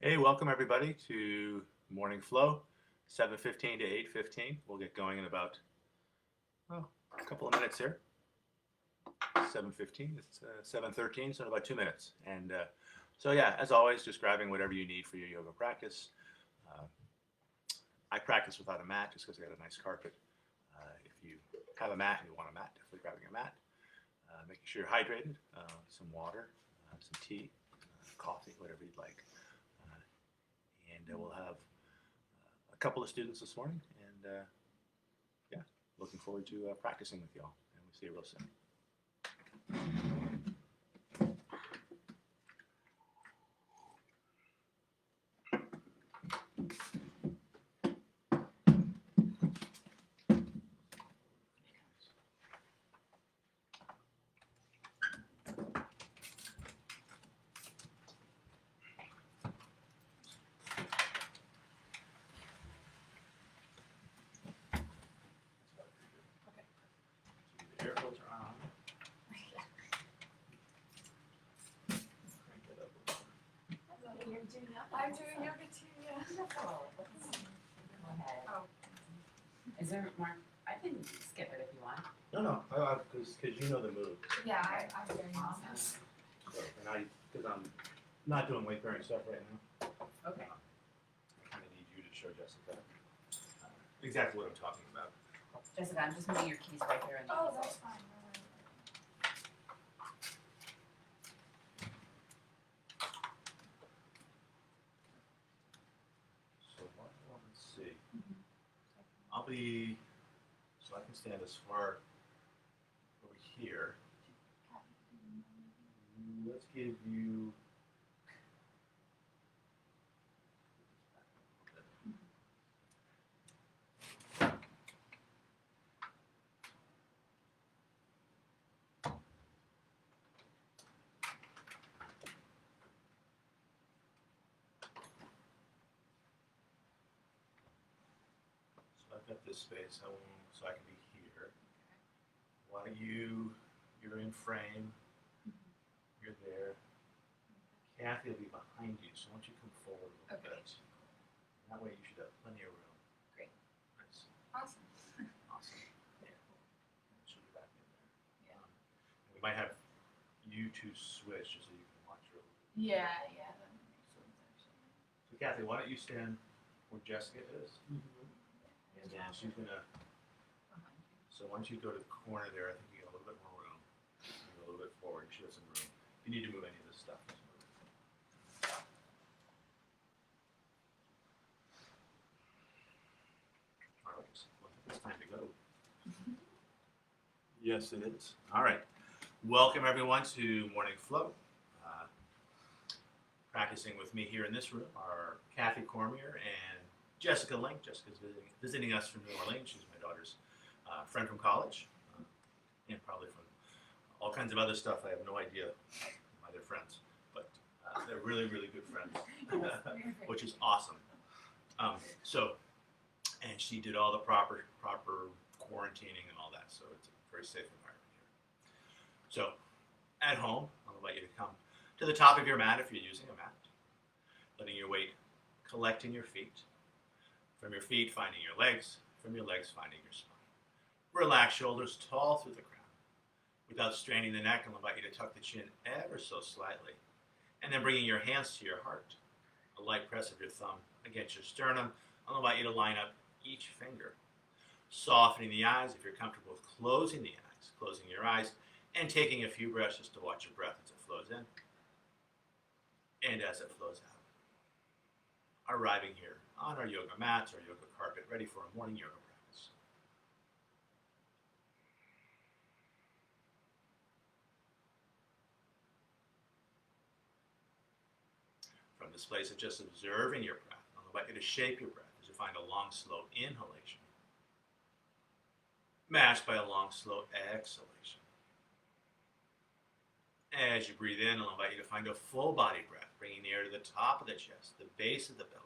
Hey, welcome everybody to Morning Flow, 7:15 to 8:15. We'll get going in about a couple of minutes here. 7:15, it's 7:13, so in about 2 minutes. So yeah, as always, just grabbing whatever you need for your yoga practice. Uh, I practice without a mat just because I got a nice carpet. If you have a mat and you want a mat, definitely grabbing a mat. Making sure you're hydrated, some water, some tea, coffee, whatever you'd like. And we'll have a couple of students this morning, and yeah, looking forward to practicing with y'all. And we'll see you real soon. The air filter on. Crank it up a little. I'm doing yoga too, yeah. Go ahead. Oh. Is there more? I can skip it if you want. No, because you know the move. Yeah, I'm doing awesome. So, and because I'm not doing weight bearing stuff right now, Okay. I kind of need you to show Jessica exactly what I'm talking about. Jessica, I'm just moving your keys right there in the Oh, easel. that's fine. So let's see. I'll be, so I can stand as far over here. Let's give you. So I've got this space, so I can be here. Why don't you're in frame, you're there. Kathy will be behind you, so why don't you come forward a little Okay. bit. That way you should have plenty of room. Great. Nice. Awesome. Awesome. Yeah. She'll be back in there. Yeah. We might have you two switch just so you can watch her. Yeah, that makes sense actually. So Kathy, why don't you stand where Jessica is? And then she's gonna, so once you go to the corner there, I think you get a little bit more room. Move a little bit forward, you should have some room. If you need to move any of this stuff, just move it. All right, well, it's time to go. Yes, it is. All right. Welcome everyone to Morning Flow. Practicing with me here in this room are Kathy Cormier and Jessica Link. Jessica's visiting us from New Orleans. She's my daughter's friend from college, and probably from all kinds of other stuff. I have no idea why they're friends, but they're really, really good friends, which is awesome. And she did all the proper quarantining and all that, so it's a very safe environment here. So, at home, I'll invite you to come to the top of your mat if you're using a mat, letting your weight collect in your feet. From your feet, finding your legs. From your legs, finding your spine. Relax shoulders tall through the crown. Without straining the neck, I'll invite you to tuck the chin ever so slightly. And then bringing your hands to your heart. A light press of your thumb against your sternum. I'll invite you to line up each finger. Softening the eyes if you're comfortable with closing the eyes. Closing your eyes and taking a few breaths just to watch your breath as it flows in and as it flows out. Arriving here on our yoga mats or yoga carpet, ready for a morning yoga practice. From this place of just observing your breath, I'll invite you to shape your breath as you find a long, slow inhalation, matched by a long, slow exhalation. As you breathe in, I'll invite you to find a full body breath, bringing the air to the top of the chest, the base of the belly,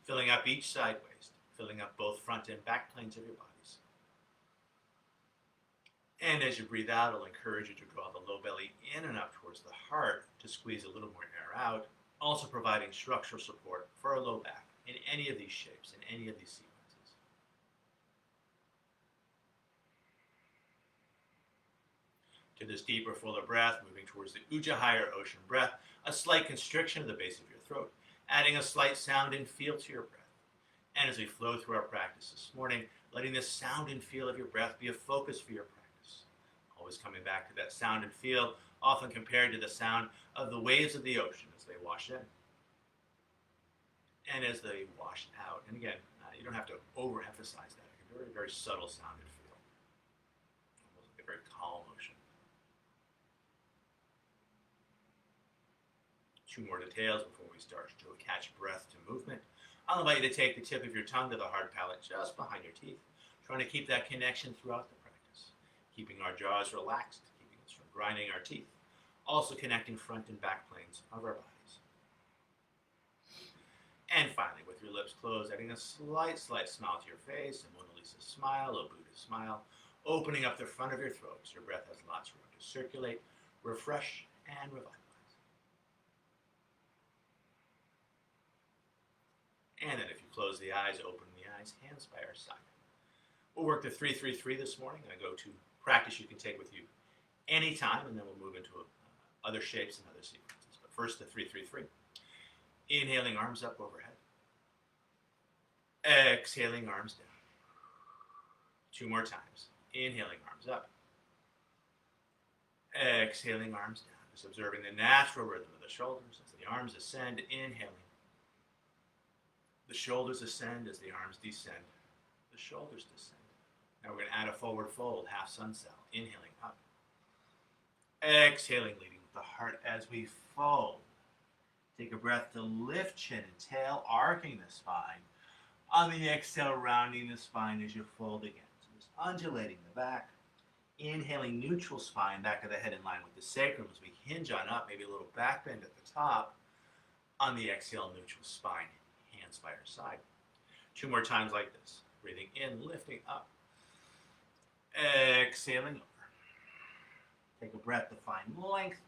filling up each side waist, filling up both front and back planes of your bodies. And as you breathe out, I'll encourage you to draw the low belly in and up towards the heart to squeeze a little more air out Also providing structural support for our low back in any of these shapes, in any of these sequences. To this deeper, fuller breath, moving towards the Ujjayi or ocean breath, a slight constriction of the base of your throat, adding a slight sound and feel to your breath. And as we flow through our practice this morning, letting the sound and feel of your breath be a focus for your practice. Always coming back to that sound and feel, often compared to the sound of the waves of the ocean as they wash in and as they wash out. And again, you don't have to overemphasize that. It's a very, very subtle sound and feel. Almost like a very calm ocean. 2 more details before we start to catch breath to movement. I'll invite you to take the tip of your tongue to the hard palate just behind your teeth, trying to keep that connection throughout the practice, keeping our jaws relaxed, keeping us from grinding our teeth, also connecting front and back planes of our bodies. And finally, with your lips closed, adding a slight smile to your face, a Mona Lisa smile, a Buddha smile, opening up the front of your throat so your breath has lots of room to circulate, refresh, and revitalize. And then if you close the eyes, open the eyes, hands by our side. We'll work the 3-3-3 this morning. I go to practice you can take with you anytime, and then we'll move into other shapes and other sequences. But first, the 3-3-3. Inhaling, arms up overhead. Exhaling, arms down. 2 more times. Inhaling, arms up. Exhaling, arms down. Just observing the natural rhythm of the shoulders as the arms ascend, inhaling. The shoulders ascend as the arms descend. The shoulders descend. Now we're going to add a forward fold, half sun cell. Inhaling up. Exhaling, leading with the heart as we fold. Take a breath to lift chin and tail, arcing the spine. On the exhale, rounding the spine as you fold again. So just undulating the back. Inhaling, neutral spine, back of the head in line with the sacrum as we hinge on up, maybe a little back bend at the top. On the exhale, neutral spine. Hands by our side. 2 more times like this. Breathing in, lifting up. Exhaling over. Take a breath to find length.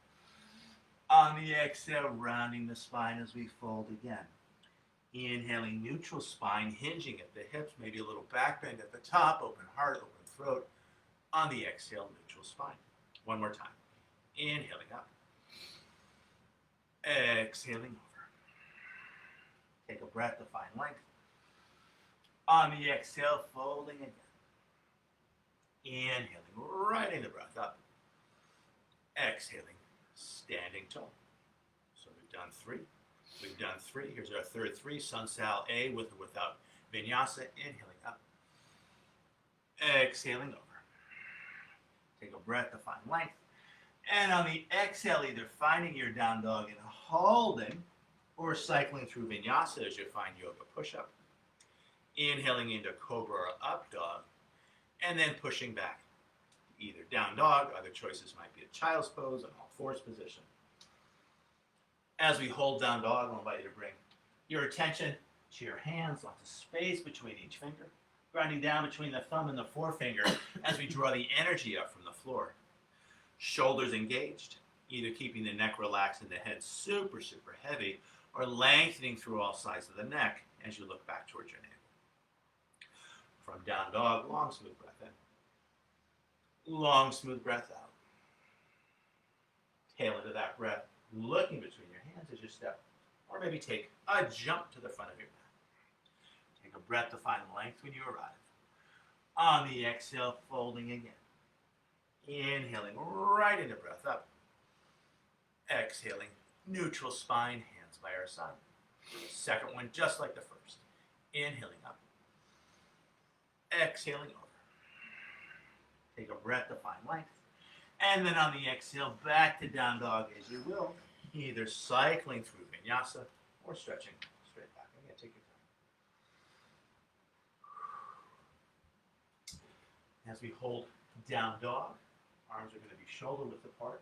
On the exhale, rounding the spine as we fold again. Inhaling, neutral spine, hinging at the hips, maybe a little back bend at the top, open heart, open throat. On the exhale, neutral spine. 1 more time. Inhaling up. Exhaling over. Take a breath to find length. On the exhale, folding again. Inhaling, riding the breath up. Exhaling, standing tall. So we've done 3. We've done 3. Here's our third 3. Sun Sal A with or without vinyasa. Inhaling up. Exhaling over. Take a breath to find length. And on the exhale, either finding your down dog and holding, or cycling through vinyasa as you find yoga push-up. Inhaling into cobra or up dog, and then pushing back. Either down dog, other choices might be a child's pose, an all-fours position. As we hold down dog, I'll invite you to bring your attention to your hands, lots of space between each finger, grinding down between the thumb and the forefinger as we draw the energy up from the floor. Shoulders engaged, either keeping the neck relaxed and the head super, super heavy, or lengthening through all sides of the neck as you look back towards your navel. From down dog, long, smooth breath in. Long, smooth breath out. Tail into that breath, looking between your hands as you step, or maybe take a jump to the front of your mat. Take a breath to find length when you arrive. On the exhale, folding again. Inhaling right into breath up. Exhaling, neutral spine, hands by our side. Second one, just like the first. Inhaling up. Exhaling over. Take a breath to find length. And then on the exhale, back to down dog as you will. Either cycling through vinyasa or stretching straight back. Again, take your time. As we hold down dog, arms are going to be shoulder width apart.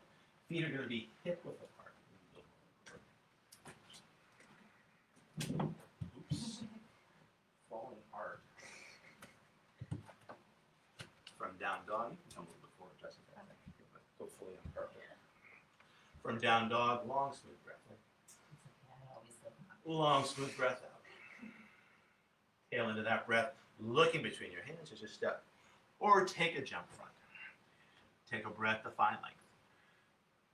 Feet are going to be hip width apart. Oops. Falling hard. From down dog, you can come a little bit forward, Jessica. Go fully on purpose. From down dog, long, smooth breath in. Long, smooth breath out. Tail into that breath, looking between your hands as you step. Or take a jump front. Take a breath to find length.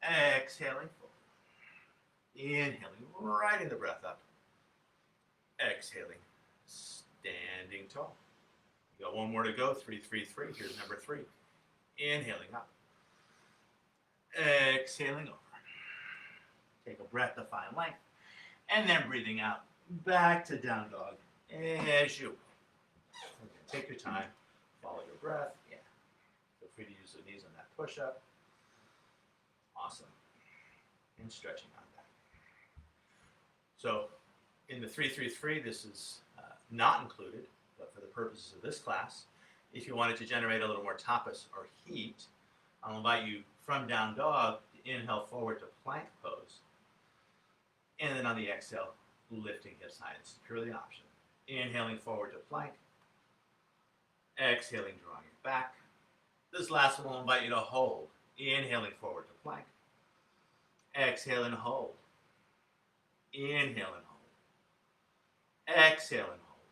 Exhaling forward. Inhaling, riding the breath up. Exhaling, standing tall. You got one more to go. 3, 3, 3. Here's number 3. Inhaling up. Exhaling over. Take a breath to find length. And then breathing out. Back to down dog. As you will. Okay, take your time. Follow your breath. Yeah. Feel free to use the knees on that push-up. Awesome. And stretching on that. So in the 3, 3, 3, this is not included, but for the purposes of this class, if you wanted to generate a little more tapas or heat, I'll invite you from down dog to inhale forward to plank pose. And then on the exhale, lifting hips high. It's purely optional. Inhaling forward to plank. Exhaling, drawing it back. This last one will invite you to hold. Inhaling forward to plank. Exhale and hold. Inhale and hold. Exhale and hold.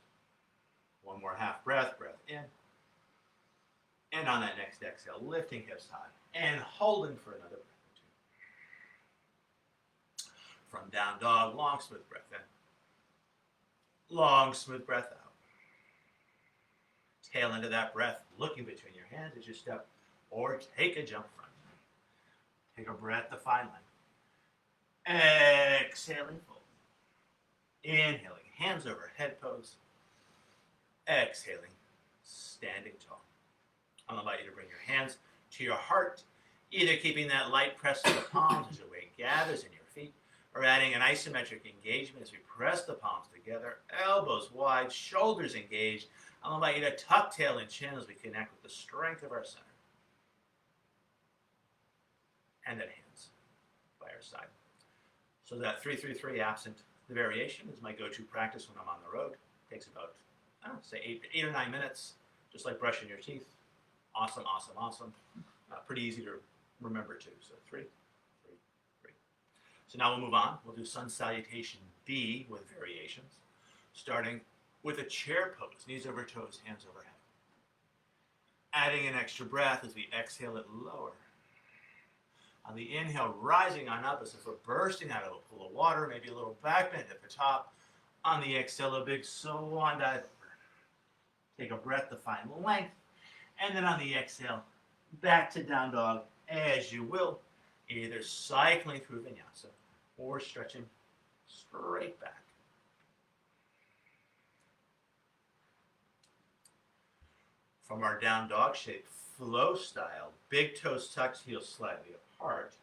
One more half breath, breath in. And on that next exhale, lifting hips high and holding for another breath or two. From down dog, long smooth breath in. Long smooth breath out. Tail into that breath, looking between your hands as you step or take a jump front. Take a breath to find length. Exhaling full. Inhaling, hands over head pose. Exhaling, standing tall. I'll invite you to bring your hands to your heart, either keeping that light press to the palms as your weight gathers in your feet, or adding an isometric engagement as we press the palms together, elbows wide, shoulders engaged. I'll invite you to tuck tail and chin as we connect with the strength of our center. And then hands by our side. So that 3, 3, 3 absent the variation is my go-to practice when I'm on the road. It takes about, say 8 or 9 minutes, just like brushing your teeth. Awesome, awesome, awesome. Pretty easy to remember too. So 3, 3, 3. So now we'll move on. We'll do sun salutation B with variations, starting with a chair pose, knees over toes, hands overhead. Adding an extra breath as we exhale it lower. On the inhale, rising on up as if we're bursting out of a pool of water, maybe a little back bend at the top. On the exhale, a big swan dive over. Take a breath to find length. And then on the exhale, back to down dog as you will, either cycling through vinyasa or stretching straight back. From our down dog shape, flow style, big toes tucked, heels slightly apart,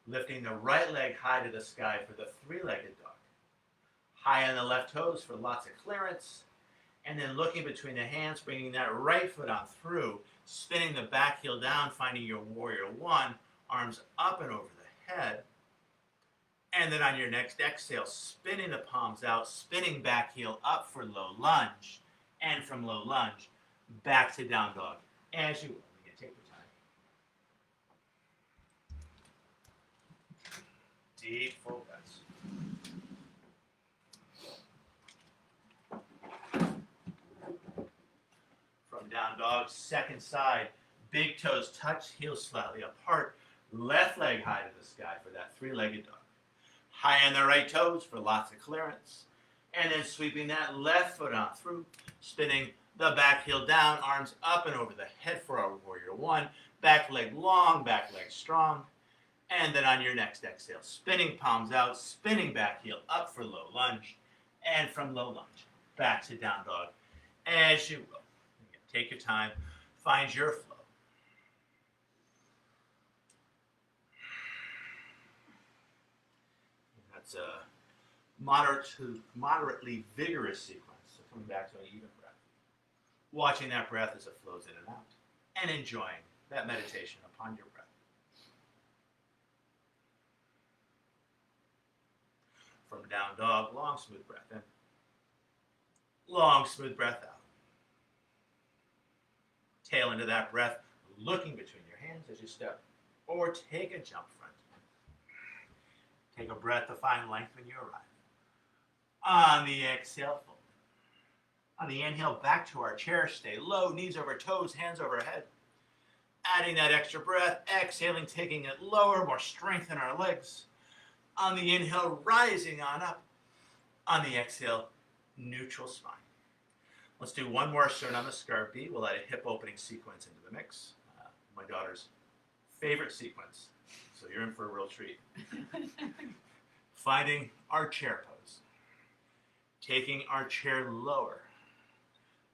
lifting the right leg high to the sky for the three-legged dog. High on the left toes for lots of clearance, and then looking between the hands, bringing that right foot on through, spinning the back heel down, finding your warrior one, arms up and over the head. And then on your next exhale, spinning the palms out, spinning back heel up for low lunge, and from low lunge, back to down dog, as you will. Again, take your time. Deep full breaths. From down dog, second side, big toes touch, heels slightly apart, left leg high to the sky for that three-legged dog. High on the right toes for lots of clearance, and then sweeping that left foot on through, spinning the back heel down, arms up and over the head for our warrior one, back leg long, back leg strong, and then on your next exhale, spinning palms out, spinning back heel up for low lunge, and from low lunge, back to down dog, as you will. Again, take your time, find your flow. That's a moderately vigorous sequence, so coming back to an even breath. Watching that breath as it flows in and out, and enjoying that meditation upon your breath. From down dog, long smooth breath in. Long smooth breath out. Tail into that breath, looking between your hands as you step, or take a jump front. Take a breath to find length when you arrive. On the exhale, fold. On the inhale, back to our chair. Stay low, knees over toes, hands overhead. Adding that extra breath, exhaling, taking it lower, more strength in our legs. On the inhale, rising on up. On the exhale, neutral spine. Let's do one more sternum escarpé. We'll add a hip opening sequence into the mix. My daughter's favorite sequence. So you're in for a real treat. Finding our chair pose. Taking our chair lower.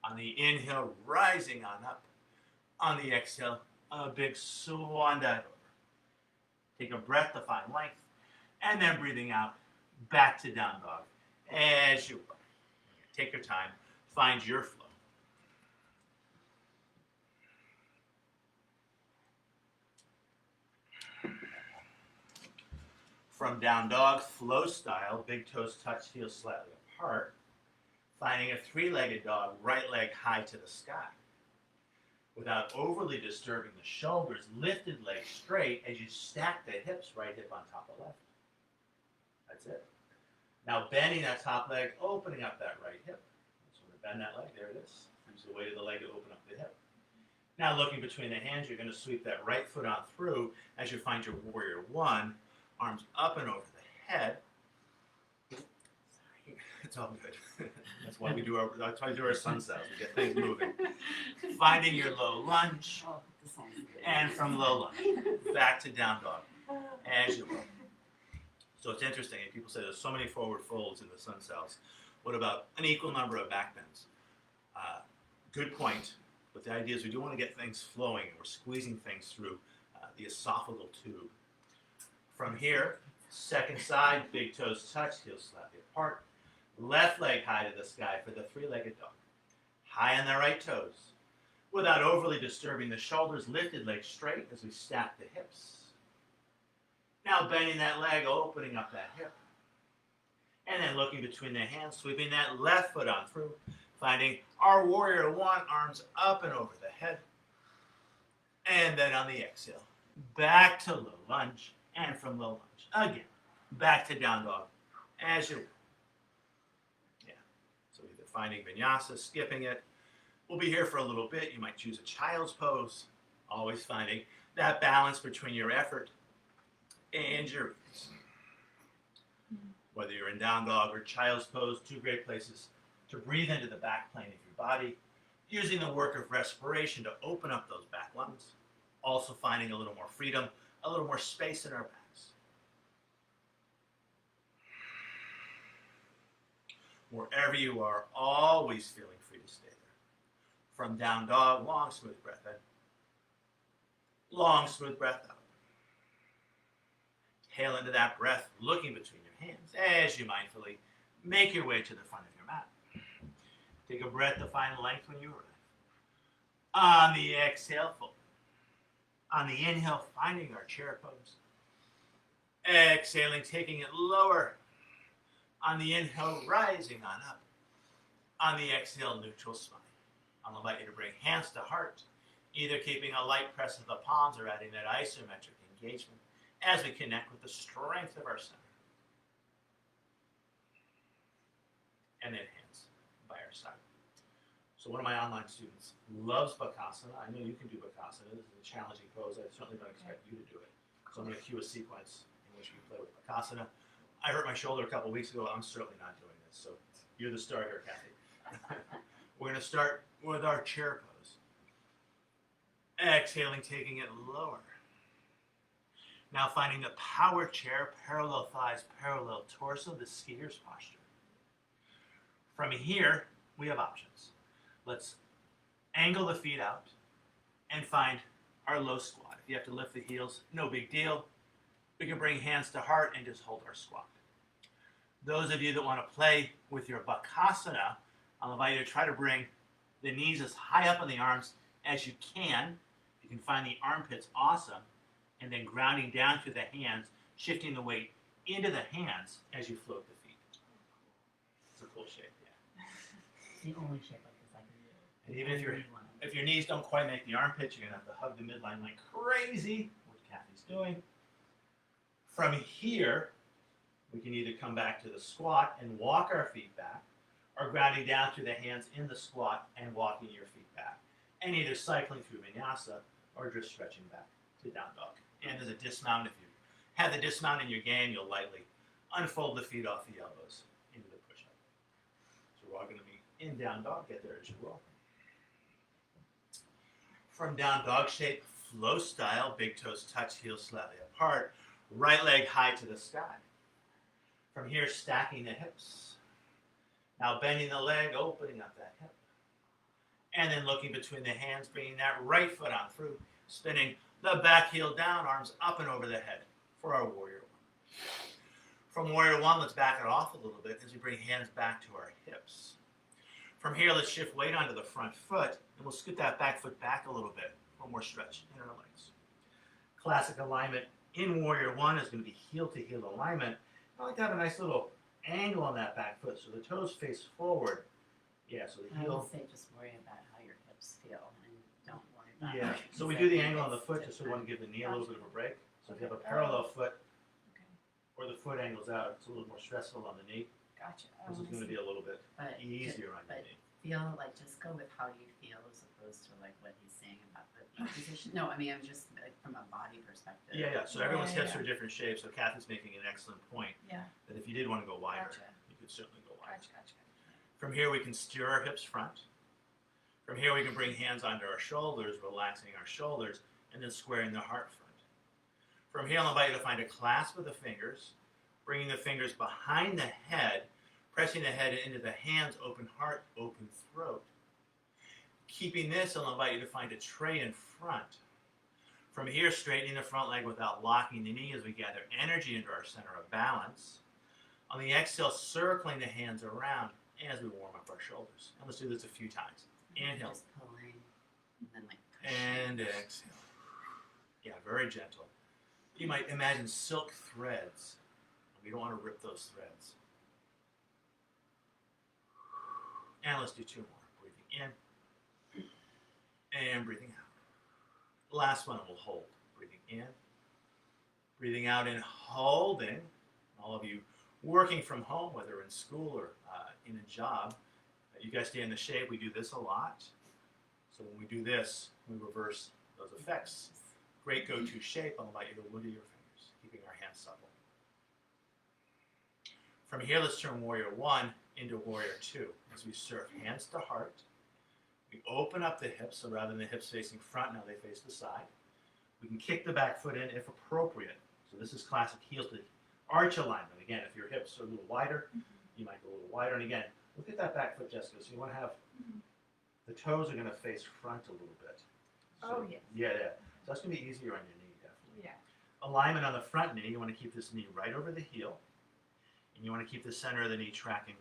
On the inhale, rising on up. On the exhale, a big swan dive over. Take a breath to find length. And then breathing out, back to down dog. As you will. Take your time. Find your flow. From down dog, flow style, big toes touch, heels slightly apart. Finding a three-legged dog, right leg high to the sky. Without overly disturbing the shoulders, lifted leg straight as you stack the hips, right hip on top of left. That's it. Now bending that top leg, opening up that right hip. So we're going to bend that leg, there it is. Use the weight of the leg to open up the hip. Now looking between the hands, you're going to sweep that right foot on through as you find your warrior one. Arms up and over the head. Sorry, it's all good. That's why we do our sun cells. We get things moving. Finding your low lunge, Oh, this sounds good. and from low lunge back to down dog as you will. So it's interesting. People say there's so many forward folds in the sun cells. What about an equal number of back bends? Good point. But the idea is we do want to get things flowing. We're squeezing things through the esophageal tube. From here, second side, big toes touch, heels slightly apart. Left leg high to the sky for the three-legged dog. High on the right toes. Without overly disturbing the shoulders, lifted leg straight as we stack the hips. Now bending that leg, opening up that hip. And then looking between the hands, sweeping that left foot on through. Finding our warrior one, arms up and over the head. And then on the exhale, back to low lunge. And from low lunge, again, back to down dog, as you will. Yeah, so either finding vinyasa, skipping it. We'll be here for a little bit. You might choose a child's pose, always finding that balance between your effort and your ease. Whether you're in down dog or child's pose, two great places to breathe into the back plane of your body, using the work of respiration to open up those back lungs, also finding a little more freedom, a little more space in our backs. Wherever you are, always feeling free to stay there. From down dog, long, smooth breath in. Long, smooth breath out. Tail into that breath, looking between your hands as you mindfully make your way to the front of your mat. Take a breath to find length when you arrive. On the exhale, fold. On the inhale, finding our chair pose. Exhaling, taking it lower. On the inhale, rising on up. On the exhale, neutral spine. I'll invite you to bring hands to heart, either keeping a light press of the palms or adding that isometric engagement as we connect with the strength of our center. And then hands by our side. So one of my online students loves Bakasana. I know you can do Bakasana. This is a challenging pose. I certainly don't expect you to do it. So I'm going to cue a sequence in which we play with Bakasana. I hurt my shoulder a couple weeks ago. I'm certainly not doing this. So you're the star here, Kathy. We're going to start with our chair pose. Exhaling, taking it lower. Now finding the power chair, parallel thighs, parallel torso, the skier's posture. From here, we have options. Let's angle the feet out and find our low squat. If you have to lift the heels, no big deal. We can bring hands to heart and just hold our squat. Those of you that want to play with your Bakasana, I'll invite you to try to bring the knees as high up on the arms as you can. If you can find the armpits, awesome. And then grounding down through the hands, shifting the weight into the hands as you float the feet. It's a cool shape, yeah. The only shape like this I can do. And even if your knees don't quite make the armpits, you're going to have to hug the midline like crazy, which Kathy's doing. From here, We can either come back to the squat and walk our feet back, or grounding down through the hands in the squat and walking your feet back. And either cycling through vinyasa or just stretching back to down dog. And there's a dismount. If you have the dismount in your game, you'll lightly unfold the feet off the elbows into the push-up. So we're all going to be in down dog. Get there as you will. From down dog shape, flow style, big toes touch, heels slightly apart, right leg high to the sky. From here, stacking the hips. Now bending the leg, opening up that hip. And then looking between the hands, bringing that right foot on through, spinning the back heel down, arms up and over the head for our warrior one. From warrior one, let's back it off a little bit as we bring hands back to our hips. From here, let's shift weight onto the front foot, and we'll scoot that back foot back a little bit. One more stretch in our legs. Classic alignment in warrior one is going to be heel to heel alignment. I like to have a nice little angle on that back foot so the toes face forward. Yeah, so the I heel. would say just worry about how your hips feel and don't worry about Yeah, how so we your do the hips angle on the is foot just so we want to give the knee a little bit of a break. So if you have a parallel foot Okay, or the foot angles out, it's a little more stressful on the knee. gotcha. This is going to be a little bit But easier on the but knee. feel like just go with how you feel as opposed to like what he's saying about the knee position. No, I mean I'm just like from a body perspective. Yeah, so everyone's Yeah, hips yeah. are different shapes. So Kathy's making an excellent point Yeah, that if you did want to go wider, gotcha, you could certainly go wider. gotcha. From here, we can steer our hips front. From here, we can bring hands onto our shoulders, relaxing our shoulders, and then squaring the heart front. From here, I'll invite you to find a clasp of the fingers, bringing the fingers behind the head, pressing the head into the hands, open heart, open throat. Keeping this, I'll invite you to find a tray in front. From here, straightening the front leg without locking the knee as we gather energy into our center of balance. On the exhale, circling the hands around as we warm up our shoulders. And let's do this a few times. Inhale. Just pulling and then like pushing. And exhale. Yeah, very gentle. You might imagine silk threads. We don't want to rip those threads. And let's do two more. Breathing in and breathing out. Last one we'll hold. Breathing in, breathing out and holding. All of you working from home, whether in school or in a job, you guys stay in the shape. We do this a lot. So when we do this, we reverse those effects. Great go-to shape. I'll invite you to wood of your fingers, keeping our hands supple. From here, let's turn warrior one into warrior two. As we surf hands to heart, we open up the hips, so rather than the hips facing front, now they face the side. We can kick the back foot in if appropriate. So this is classic heels to arch alignment. Again, if your hips are a little wider, you might go a little wider. And again, look at that back foot, Jessica. So you want to have, the toes are going to face front a little bit. So, Oh, yes. Yeah. So that's going to be easier on your knee, definitely. Yeah. Alignment on the front knee, you want to keep this knee right over the heel. And you want to keep the center of the knee tracking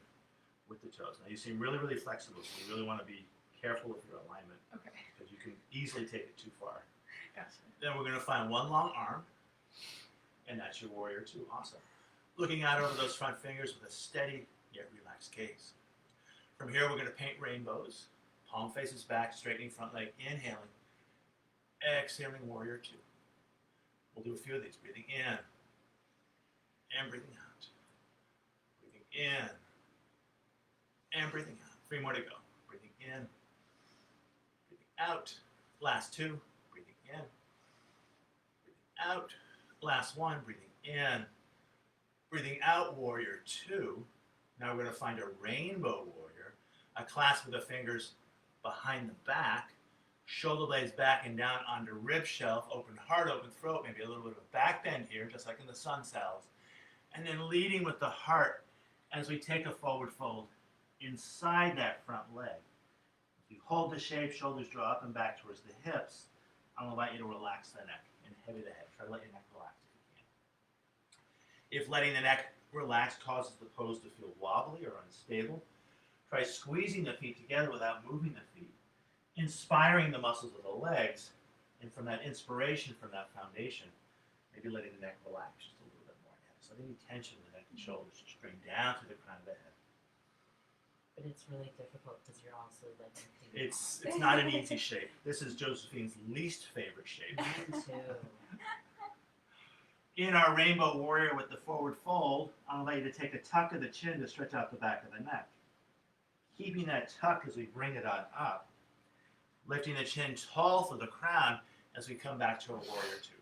with the toes. Now you seem really, really flexible, so you really want to be careful with your alignment Okay, because you can easily take it too far. gotcha. Then we're going to find one long arm, and that's your warrior two. Awesome. Looking out over those front fingers with a steady yet relaxed gaze. From here, we're going to paint rainbows. Palm faces back, straightening front leg, inhaling. Exhaling, warrior two. We'll do a few of these. Breathing in and breathing out. Breathing in and breathing out. 3 more to go. Breathing in, breathing out. Last 2. Breathing in, breathing out. Last 1. Breathing in, breathing out. Warrior 2. Now we're going to find a rainbow warrior. A clasp with the fingers behind the back. Shoulder blades back and down onto rib shelf, open heart, open throat, maybe a little bit of a back bend here, just like in the sun cells. And then leading with the heart as we take a forward fold inside that front leg. If you hold the shape, shoulders draw up and back towards the hips, I'm going to invite you to relax the neck and heavy the head. Try to let your neck relax if you can. If letting the neck relax causes the pose to feel wobbly or unstable, try squeezing the feet together without moving the feet, inspiring the muscles of the legs, and from that inspiration, from that foundation, maybe letting the neck relax just a little bit more. So any tension in the neck and shoulders just bring down to the crown of the head. But it's really difficult because you're also like It's not an easy shape. This is Josephine's least favorite shape. Me too. In our Rainbow Warrior with the forward fold, I'll allow you to take a tuck of the chin to stretch out the back of the neck. Keeping that tuck as we bring it on up, lifting the chin tall through the crown as we come back to a Warrior Two.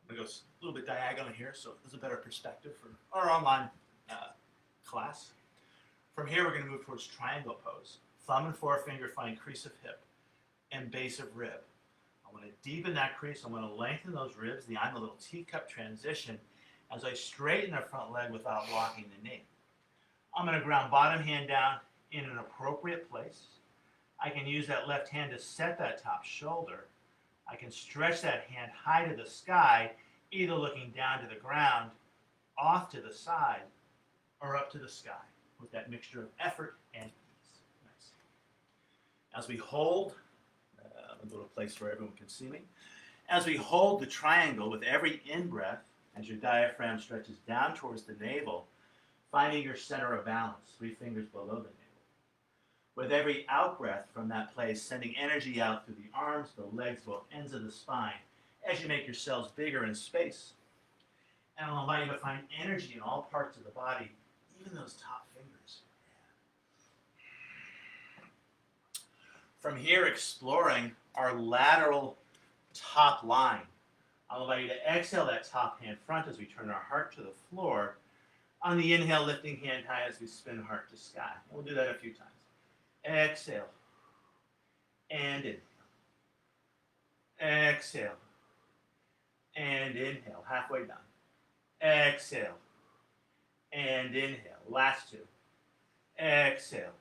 I'm going to go a little bit diagonal here so there's a better perspective for our online class. From here, we're going to move towards triangle pose. Thumb and forefinger find crease of hip and base of rib. I want to deepen that crease. I want to lengthen those ribs, I'm a little teacup transition as I straighten the front leg without locking the knee. I'm going to ground bottom hand down in an appropriate place. I can use that left hand to set that top shoulder. I can stretch that hand high to the sky, either looking down to the ground, off to the side, or up to the sky with that mixture of effort and ease. Nice. As we hold, a little place where everyone can see me. As we hold the triangle with every in-breath, as your diaphragm stretches down towards the navel, finding your center of balance, 3 fingers below the navel. With every out-breath from that place, sending energy out through the arms, the legs, both ends of the spine, as you make yourselves bigger in space. And I'll allow you to find energy in all parts of the body, even those top fingers. From here, exploring our lateral top line. I'll allow you to exhale that top hand front as we turn our heart to the floor. On the inhale, lifting hand high as we spin heart to sky. We'll do that a few times. Exhale. And inhale. Exhale. And inhale. Halfway down. Exhale. And inhale. Last 2. Exhale.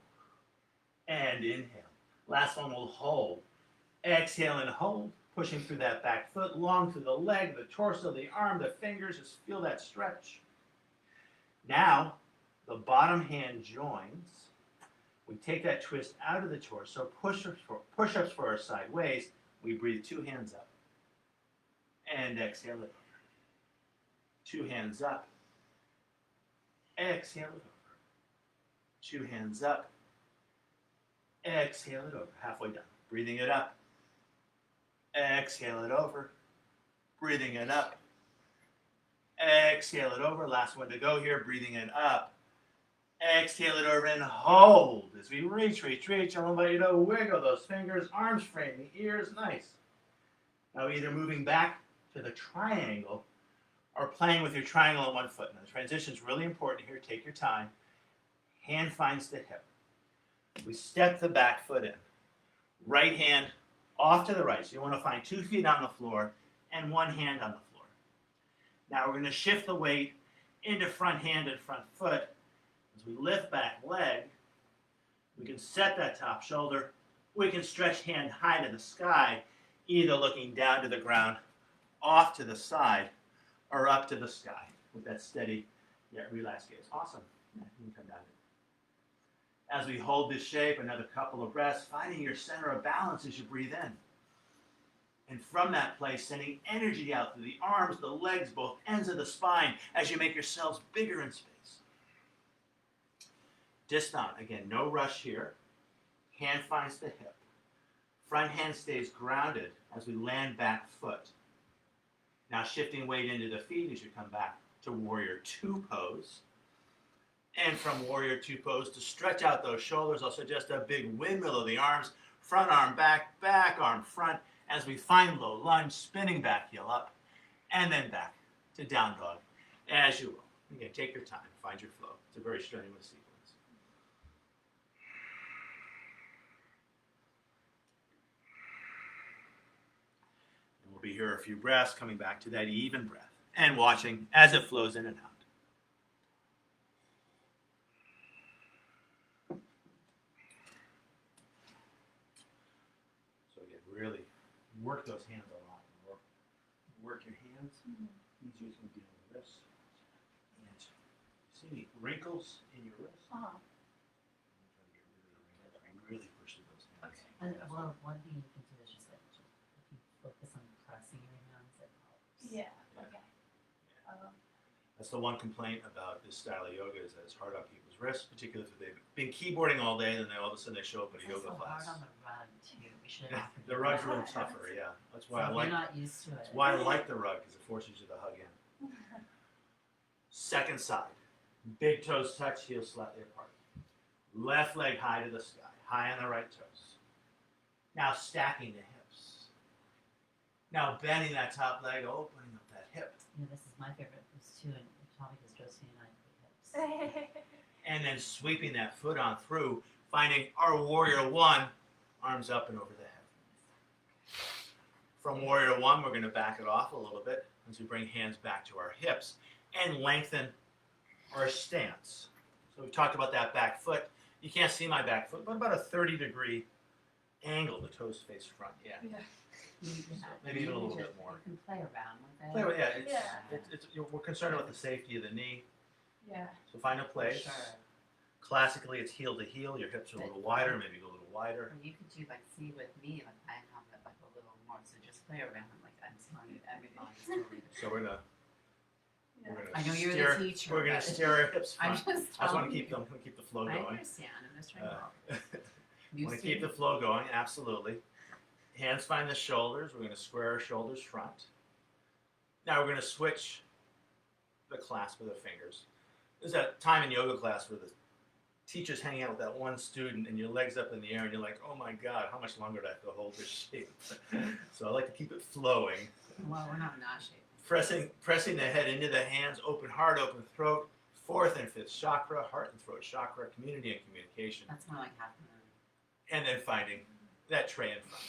And inhale. Last one will hold. Exhale and hold. Pushing through that back foot, long through the leg, the torso, the arm, the fingers. Just feel that stretch. Now, the bottom hand joins. We take that twist out of the torso, push-ups for our side waist. We breathe 2 hands up. And exhale it over. 2 hands up. Exhale it over. 2 hands up. Exhale it over. Halfway done. Breathing it up. Exhale it over. Breathing it up. Exhale it over. Last one to go here. Breathing it up. Exhale it over and hold. As we reach. I'll invite you to wiggle those fingers, arms frame, the ears. Nice. Now either moving back to the triangle or playing with your triangle on one foot. Now the transition is really important here. Take your time. Hand finds the hip. We step the back foot in. Right hand off to the right. So you want to find 2 feet on the floor and 1 hand on the floor. Now we're going to shift the weight into front hand and front foot. As we lift back leg, we can set that top shoulder. We can stretch hand high to the sky, either looking down to the ground, off to the side, or up to the sky with that steady yet relaxed gaze. Awesome. Yeah, you can come down. As we hold this shape, another couple of breaths, finding your center of balance as you breathe in. And from that place, sending energy out through the arms, the legs, both ends of the spine, as you make yourselves bigger in space. Dismount. Again, no rush here. Hand finds the hip. Front hand stays grounded as we land back foot. Now shifting weight into the feet as you come back to Warrior Two pose. And from Warrior Two pose to stretch out those shoulders, I'll suggest a big windmill of the arms, front arm back, back arm front, as we find low lunge, spinning back heel up, and then back to down dog, as you will. Again, take your time, find your flow. It's a very strenuous sequence. And we'll be here a few breaths, coming back to that even breath, and watching as it flows in and out. Really work those hands a lot. Work your hands. He's using the wrists. And see any wrinkles in your wrist? Really push through those hands. And well, one thing you can do is just like if you focus on pressing your hands, it helps. Yeah, okay. That's the one complaint about this style of yoga is that it's hard on people's wrists, particularly if they've been keyboarding all day, and then all of a sudden they show up at a It's yoga so class. hard on the rug too. We should have offered The you rug's a that. little tougher, yeah. That's why So I if like. you're not used to it. That's why I like the rug, because it forces you to hug in. Second side, big toes touch, heels slightly apart. Left leg high to the sky, high on the right toes. Now stacking the hips. Now bending that top leg, opening up that hip. Yeah, this is my favorite pose too, and Tommy because Josie and I do hips. And then sweeping that foot on through, finding our warrior one, arms up and over the head. From warrior one, we're going to back it off a little bit as we bring hands back to our hips and lengthen our stance. So we talked about that back foot. You can't see my back foot, but about a 30-degree angle, the toes face front. Yeah. Maybe even a little bit more. You can play around with it. Play with, yeah, Yeah. we're concerned about the safety of the knee. Yeah. So find a place. Sure. Classically, it's heel to heel. Your hips are a little wider, maybe a little wider. Or you could do like, see with me, like I have it like a little more, so just play around. Like I'm telling you, everybody's doing it. So we're gonna I know you're steer, the teacher. We're gonna but steer our hips I'm front. just I just want telling to keep you. them, keep the flow I going. understand. I'm just trying to help. Want You to keep the flow going, absolutely. Hands find the shoulders. We're going to square our shoulders front. Now we're going to switch the clasp of the fingers. There's that time in yoga class where the teacher's hanging out with that one student and your legs up in the air and you're like, oh my God, how much longer do I have to hold this shape? So I like to keep it flowing. Well, we're not in that shape. Pressing the head into the hands, open heart, open throat, fourth and fifth chakra, heart and throat chakra, community and communication. That's more like half an hour. And then finding that tray in front.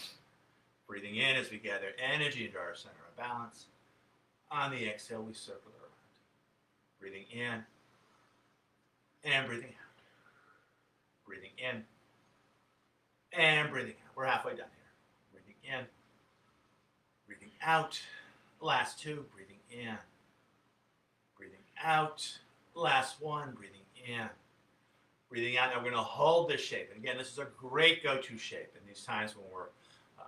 Breathing in as we gather energy into our center of balance. On the exhale, we circle it around. Breathing in and breathing out. Breathing in and breathing out. We're halfway done here. Breathing in, breathing out. Last two, breathing in, breathing out. Last one, breathing in. Breathing out. Now we're going to hold this shape. And again, this is a great go-to shape in these times when we're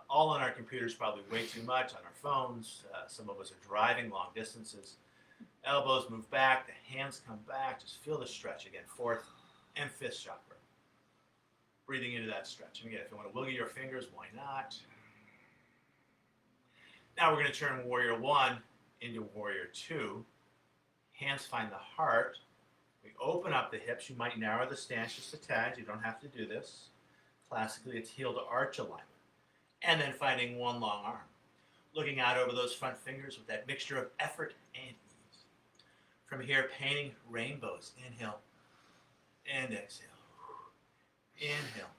all on our computers, probably way too much, on our phones. Some of us are driving long distances. Elbows move back, the hands come back. Just feel the stretch again, fourth and fifth chakra. Breathing into that stretch. And again, if you want to wiggle your fingers, why not? Now we're going to turn warrior one into warrior two. Hands find the heart. We open up the hips. You might narrow the stance just a tad. You don't have to do this. Classically, it's heel to arch alignment. And then finding one long arm. Looking out over those front fingers with that mixture of effort and ease. From here, painting rainbows. Inhale and exhale. Inhale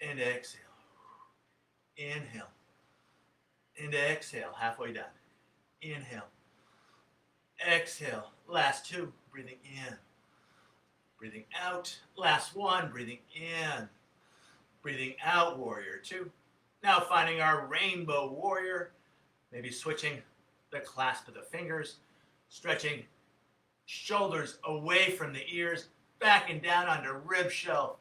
and exhale. Inhale and exhale. Halfway done. Inhale. Exhale. Last two. Breathing in. Breathing out. Last one. Breathing in. Breathing out. Warrior two. Now finding our rainbow warrior. Maybe switching the clasp of the fingers. Stretching shoulders away from the ears. Backing down onto rib shelf.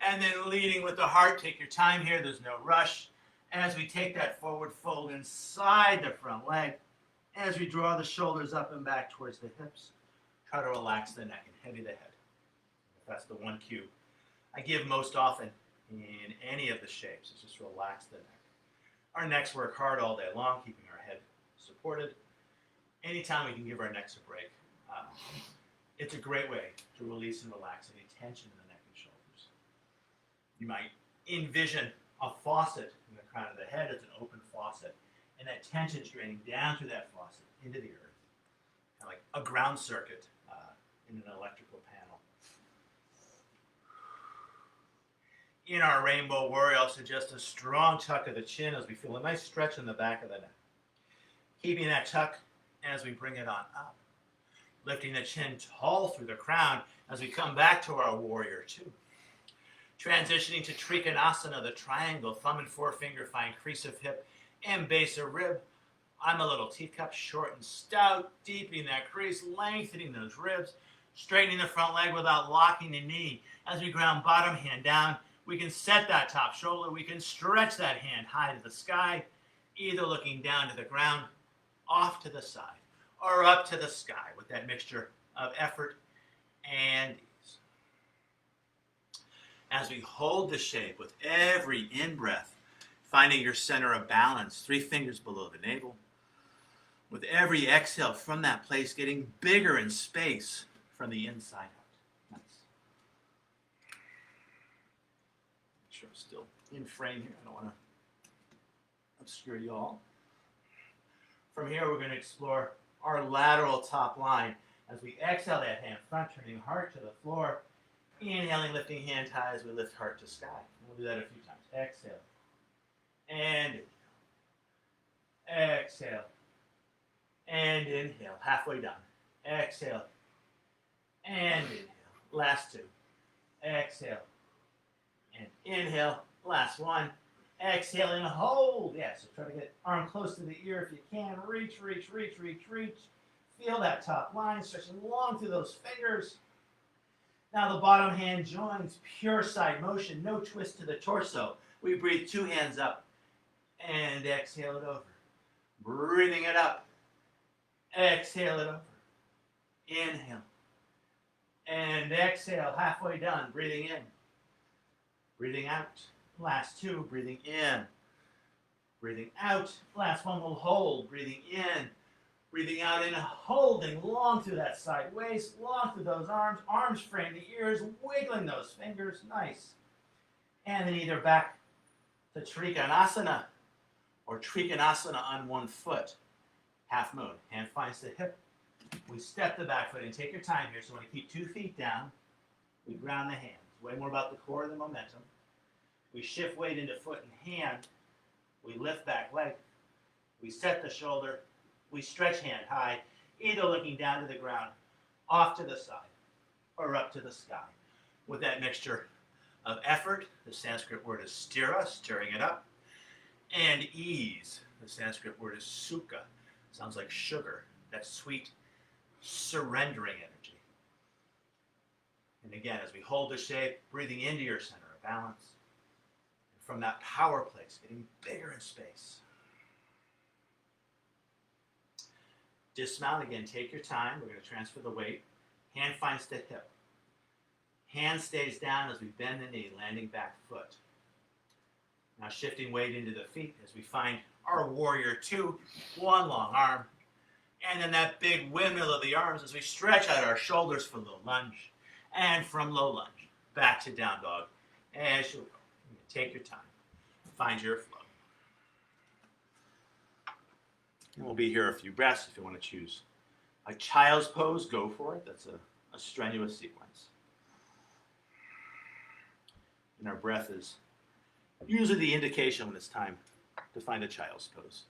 And then leading with the heart. Take your time here. There's no rush. As we take that forward fold inside the front leg. As we draw the shoulders up and back towards the hips. Try to relax the neck and heavy the head. That's the one cue I give most often in any of the shapes. Is just relax the neck. Our necks work hard all day long, keeping our head supported. Anytime we can give our necks a break, it's a great way to release and relax any tension in the neck and shoulders. You might envision a faucet in the crown of the head. It's an open faucet, and that tension is draining down through that faucet into the earth, kind of like a ground circuit in an electrical panel. In our rainbow warrior, I'll suggest a strong tuck of the chin as we feel a nice stretch in the back of the neck. Keeping that tuck as we bring it on up. Lifting the chin tall through the crown as we come back to our warrior two. Transitioning to Trikonasana, the triangle, thumb and forefinger find crease of hip and base of rib. I'm a little teacup, short and stout, deepening that crease, lengthening those ribs, straightening the front leg without locking the knee. As we ground bottom hand down, we can set that top shoulder. We can stretch that hand high to the sky, either looking down to the ground, off to the side, or up to the sky with that mixture of effort and ease. As we hold the shape with every in-breath, finding your center of balance, 3 fingers below the navel. With every exhale from that place, getting bigger in space from the inside out. Nice. Make sure I'm still in frame here. I don't want to obscure you all. From here, we're going to explore our lateral top line. As we exhale that hand front, turning heart to the floor. Inhaling, lifting hand high as we lift heart to sky. We'll do that a few times. Exhale. And inhale. Exhale. And inhale. Halfway done. Exhale. And inhale. Last 2. Exhale. And inhale. Last 1. Exhale and hold. Yeah, so try to get arm close to the ear if you can. Reach, reach, reach, reach, reach. Feel that top line stretching long through those fingers. Now the bottom hand joins, pure side motion, no twist to the torso. We breathe 2 hands up and exhale it over. Breathing it up. Exhale it over. Inhale. And exhale, halfway done. Breathing in. Breathing out. Last 2, breathing in. Breathing out. Last 1 will hold. Breathing in. Breathing out and holding long through that side waist, long through those arms. Arms frame the ears, wiggling those fingers. Nice. And then either back to Trikonasana or Trikonasana on 1 foot. Half moon. Hand finds the hip. We step the back foot and take your time here. So when you keep 2 feet down, we ground the hands. Way more about the core than momentum. We shift weight into foot and hand. We lift back leg. We set the shoulder. We stretch hand high, either looking down to the ground, off to the side, or up to the sky. With that mixture of effort, the Sanskrit word is stira, stirring it up, and ease. The Sanskrit word is sukha. Sounds like sugar, that sweet, surrendering energy. And again, as we hold the shape, breathing into your center of balance. From that power place, getting bigger in space. Dismount again, take your time. We're going to transfer the weight. Hand finds the hip. Hand stays down as we bend the knee, landing back foot. Now shifting weight into the feet as we find our warrior 2, 1 long arm. And then that big windmill of the arms as we stretch out our shoulders for low lunge. And from low lunge, back to down dog. As you go. Take your time. Find your flow. And we'll be here a few breaths if you want to choose a child's pose, go for it. That's a strenuous sequence. And our breath is usually the indication when it's time to find a child's pose.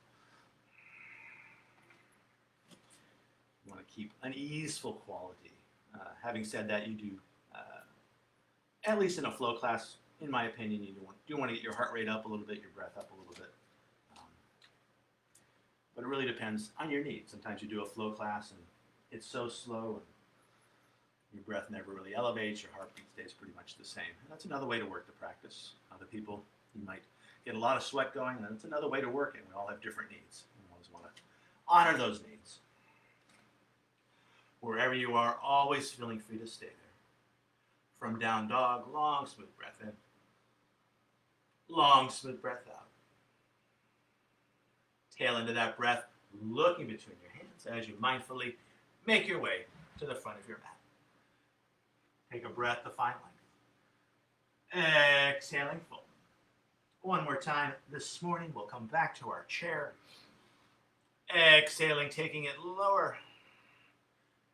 You want to keep an easeful quality. Having said that, you do, at least in a flow class, in my opinion, you do want to get your heart rate up a little bit, your breath up a little bit. But it really depends on your needs. Sometimes you do a flow class and it's so slow and your breath never really elevates, your heartbeat stays pretty much the same. And that's another way to work the practice. Other people, you might get a lot of sweat going, and that's another way to work it. We all have different needs. We always want to honor those needs. Wherever you are, always feeling free to stay there. From down dog, long, smooth breath in. Long, smooth breath out. Tail into that breath, looking between your hands as you mindfully make your way to the front of your mat. Take a breath to find length. Exhaling full. One more time. This morning, we'll come back to our chair. Exhaling, taking it lower.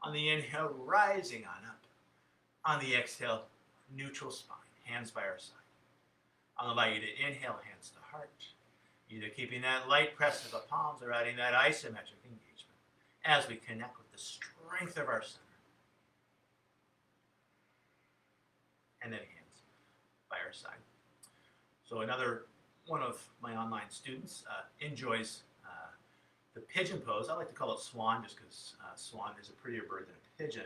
On the inhale, rising on up. On the exhale, neutral spine, hands by our side. I'll invite you to inhale, hands to heart. Either keeping that light press of the palms or adding that isometric engagement as we connect with the strength of our center. And then hands by our side. So another one of my online students enjoys the pigeon pose. I like to call it swan just because swan is a prettier bird than a pigeon.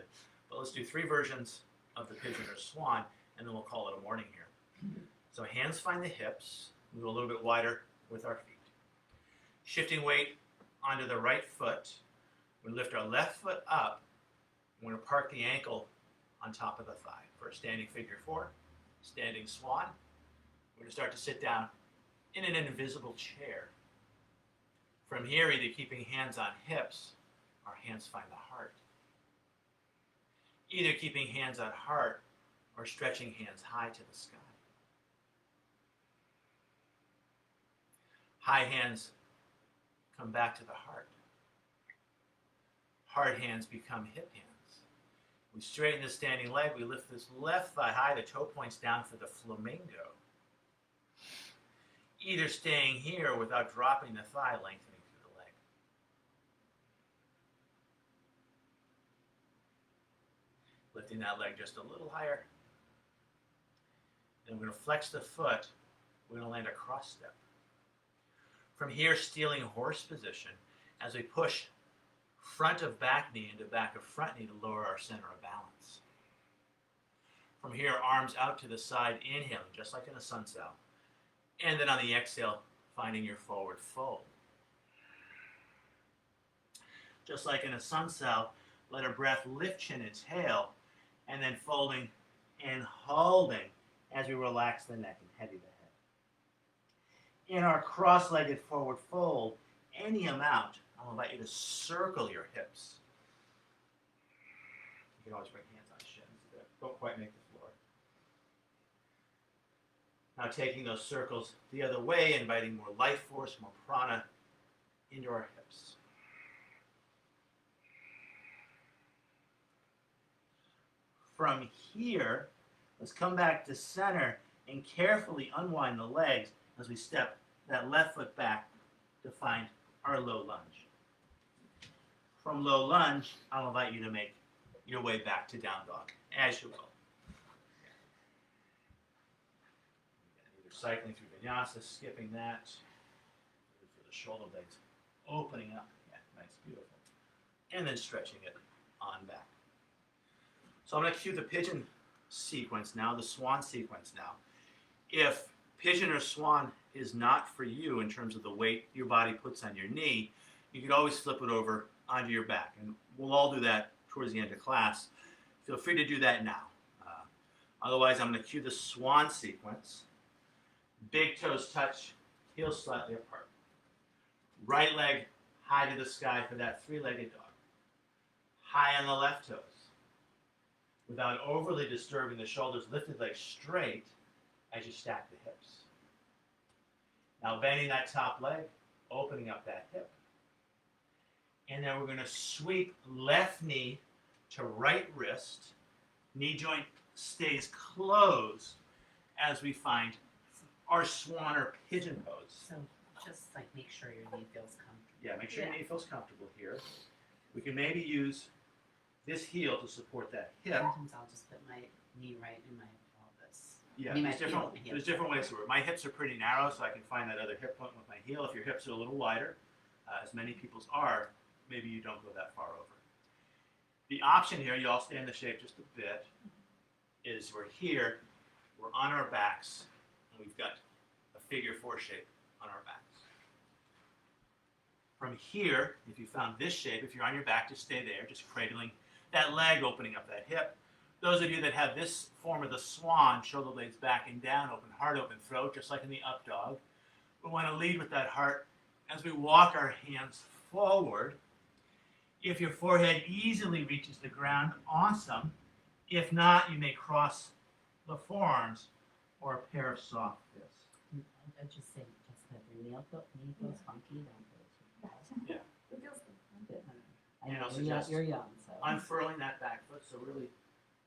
But let's do 3 versions of the pigeon or swan, and then we'll call it a morning here. So hands find the hips, move a little bit wider with our feet. Shifting weight onto the right foot. We lift our left foot up. We're going to park the ankle on top of the thigh for a standing figure 4. Standing swan. We're going to start to sit down in an invisible chair. From here, either keeping hands on hips or hands find the heart. Either keeping hands on heart or stretching hands high to the sky. High hands come back to the heart. Heart hands become hip hands. We straighten the standing leg. We lift this left thigh high. The toe points down for the flamingo. Either staying here without dropping the thigh, lengthening through the leg. Lifting that leg just a little higher. Then we're going to flex the foot. We're going to land a cross step. From here, stealing horse position as we push front of back knee into back of front knee to lower our center of balance. From here, arms out to the side, inhaling, just like in a sun cell. And then on the exhale, finding your forward fold. Just like in a sun cell, let our breath lift chin and tail, and then folding and holding as we relax the neck and heavy the head. In our cross-legged forward fold, any amount, I'll invite you to circle your hips. You can always bring hands on shins that don't quite make the floor. Now taking those circles the other way, inviting more life force, more prana into our hips. From here, let's come back to center and carefully unwind the legs as we step that left foot back to find our low lunge. From low lunge, I'll invite you to make your way back to down dog, as you will. Either cycling through vinyasa, skipping that, for the shoulder blades, opening up, yeah, nice, beautiful. And then stretching it on back. So I'm going to cue the pigeon sequence now, the swan sequence now. If pigeon or swan is not for you in terms of the weight your body puts on your knee, you could always flip it over onto your back. And we'll all do that towards the end of class. Feel free to do that now. Otherwise, I'm going to cue the swan sequence. Big toes touch, heels slightly apart. Right leg high to the sky for that three-legged dog. High on the left toes. Without overly disturbing the shoulders, lifted legs straight as you stack the hips. Now bending that top leg, opening up that hip. And then we're going to sweep left knee to right wrist. Knee joint stays closed as we find our swan or pigeon pose. So just like make sure your knee feels comfortable. Yeah, make sure your knee feels comfortable here. We can maybe use this heel to support that hip. Sometimes I'll just put my knee right in my pelvis. Yeah, I mean, my there's heel, my heel. different ways to work. My hips are pretty narrow, so I can find that other hip point with my heel. If your hips are a little wider, as many people's are, maybe you don't go that far over. The option here, you all stay in the shape just a bit, is we're here, we're on our backs, and we've got a figure four shape on our backs. From here, if you found this shape, if you're on your back, just stay there, just cradling that leg, opening up that hip. Those of you that have this form of the swan, shoulder blades backing down, open heart, open throat, just like in the up dog. We want to lead with that heart as we walk our hands forward. If your forehead easily reaches the ground, awesome. If not, you may cross the forearms or a pair of soft fists. I just say, just if your knee feels funky, don't do it too fast. Yeah. It feels good. I And know, I'll you're young, suggest you're young, so. Unfurling that back foot, so really,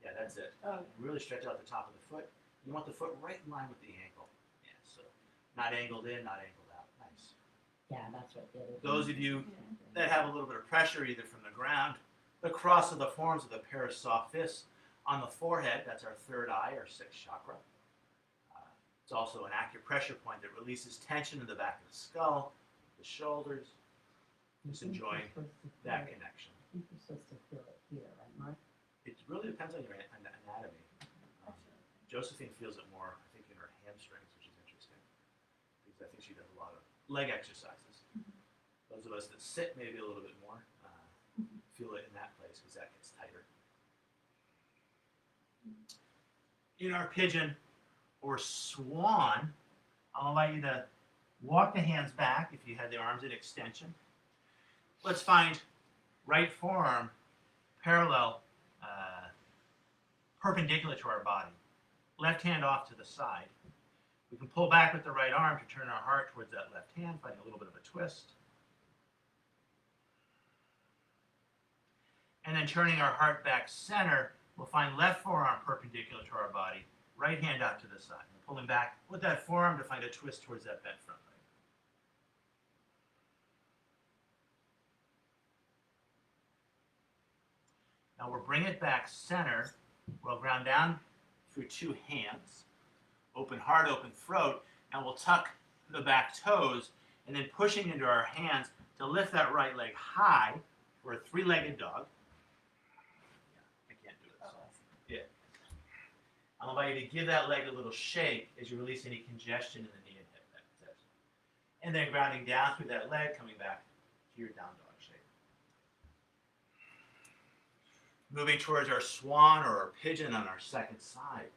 yeah, that's it. Oh, Really stretch out the top of the foot. You want the foot right in line with the ankle. Yeah, so not angled in, not angled out. Nice. Yeah, that's what the other. Those of you yeah. that have a little bit of pressure either from the ground, the cross of the forearms with a pair of soft fists on the forehead, that's our third eye or sixth chakra. It's also an acupressure point that releases tension in the back of the skull, the shoulders, just enjoying that connection. I think you're supposed to feel it here, right, Mark? It really depends on your anatomy. Josephine feels it more, I think, in her hamstrings, which is interesting, because I think she does a lot of leg exercises. Those of us that sit maybe a little bit more feel it in that place because that gets tighter. In our pigeon, or swan, I'll invite you to walk the hands back if you had the arms in extension. Let's find right forearm parallel, perpendicular to our body. Left hand off to the side. We can pull back with the right arm to turn our heart towards that left hand, finding a little bit of a twist. And then turning our heart back center, we'll find left forearm perpendicular to our body, right hand out to the side. And pulling back with that forearm to find a twist towards that bent front leg. Now we'll bring it back center. We'll ground down through two hands. Open heart, open throat, and we'll tuck the back toes, and then pushing into our hands to lift that right leg high for a three-legged dog. Yeah, I can't do it. So. Yeah. I'll invite you to give that leg a little shake as you release any congestion in the knee and hip. That's it. And then grounding down through that leg, coming back to your down dog shape. Moving towards our swan or our pigeon on our second side.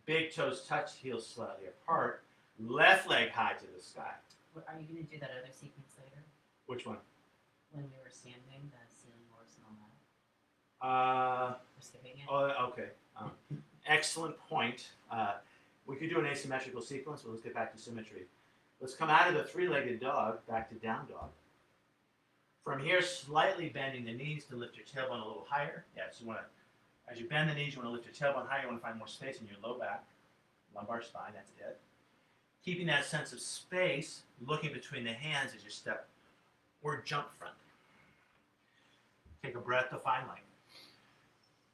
Big toes touch, heels slightly apart. Left leg high to the sky. Are you going to do that other sequence later? Which one? When we were standing, the ceiling horse and all that? We're skipping it? Oh, okay. Excellent point. We could do an asymmetrical sequence, but let's get back to symmetry. Let's come out of the three-legged dog back to down dog. From here, slightly bending the knees to lift your tailbone a little higher. Yeah, so you want to, as you bend the knees, you want to lift your tailbone higher. You want to find more space in your low back, lumbar spine. That's it. Keeping that sense of space, looking between the hands as you step or jump front. Take a breath to find length.